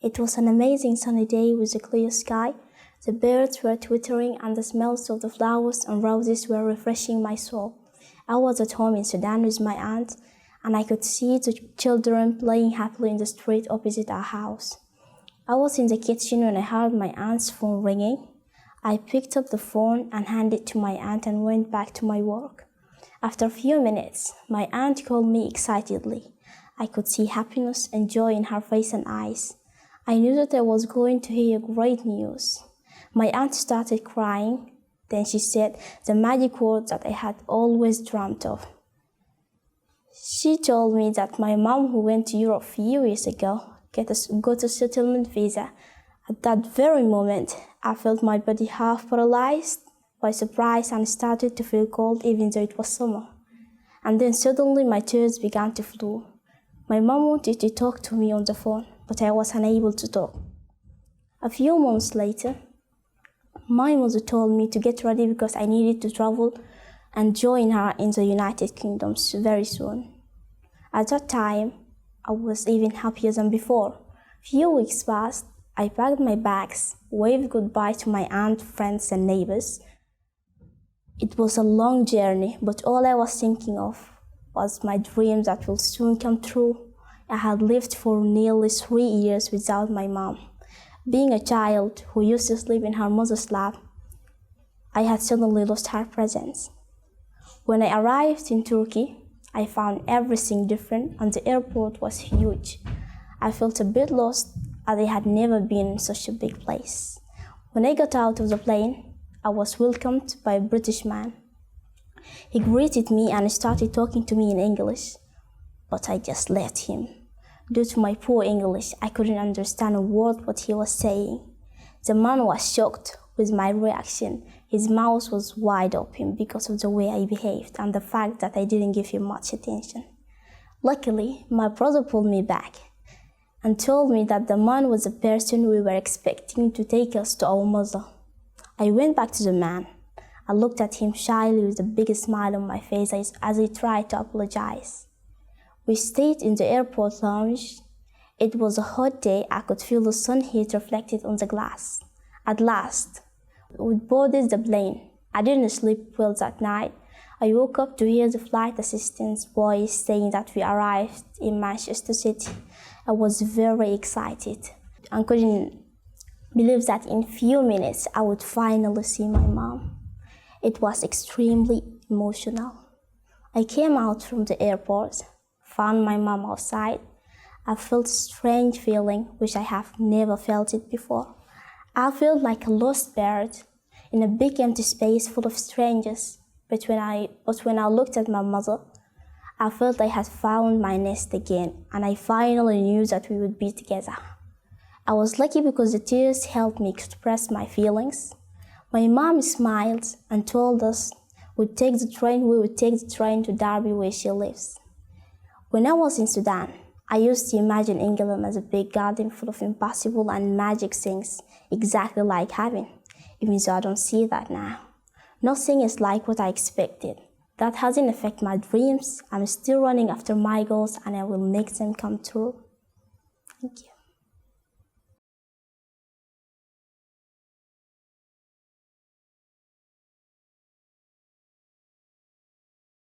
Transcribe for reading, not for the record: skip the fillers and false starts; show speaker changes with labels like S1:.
S1: It was an amazing sunny day with a clear sky. The birds were twittering and the smells of the flowers and roses were refreshing my soul. I was at home in Sudan with my aunt, and I could see the children playing happily in the street opposite our house. I was in the kitchen when I heard my aunt's phone ringing. I picked up the phone and handed it to my aunt and went back to my work. After a few minutes, my aunt called me excitedly. I could see happiness and joy in her face and eyes. I knew that I was going to hear great news. My aunt started crying. Then she said the magic words that I had always dreamt of. She told me that my mom, who went to Europe a few years ago, got a settlement visa. At that very moment, I felt my body half paralyzed by surprise and started to feel cold even though it was summer. And then suddenly my tears began to flow. My mom wanted to talk to me on the phone, but I was unable to talk. A few months later, my mother told me to get ready because I needed to travel and join her in the United Kingdom very soon. At that time, I was even happier than before. Few weeks passed. I packed my bags, waved goodbye to my aunt, friends, and neighbors. It was a long journey, but all I was thinking of was my dream that will soon come true. I had lived for nearly 3 years without my mom. Being a child who used to sleep in her mother's lap, I had suddenly lost her presence. When I arrived in Turkey, I found everything different and the airport was huge. I felt a bit lost as I had never been in such a big place. When I got out of the plane, I was welcomed by a British man. He greeted me and started talking to me in English, but I just left him. Due to my poor English, I couldn't understand a word what he was saying. The man was shocked with my reaction. His mouth was wide open because of the way I behaved and the fact that I didn't give him much attention. Luckily, my brother pulled me back and told me that the man was the person we were expecting to take us to our mother. I went back to the man. I looked at him shyly with the biggest smile on my face as I tried to apologize. We stayed in the airport lounge. It was a hot day. I could feel the sun heat reflected on the glass. At last, we boarded the plane. I didn't sleep well that night. I woke up to hear the flight attendant's voice saying that we arrived in Manchester City. I was very excited and couldn't believe that in few minutes I would finally see my mom. It was extremely emotional. I came out from the airport, found my mom outside. I felt a strange feeling which I have never felt it before. I felt like a lost bird in a big empty space full of strangers. But when I looked at my mother, I felt I had found my nest again, and I finally knew that we would be together. I was lucky because the tears helped me express my feelings. My mom smiled and told us we would take the train to Derby where she lives. When I was in Sudan, I used to imagine England as a big garden full of impossible and magic things, exactly like heaven, even though I don't see that now. Nothing is like what I expected. That hasn't affected my dreams. I'm still running after my goals and I will make them come true. Thank you.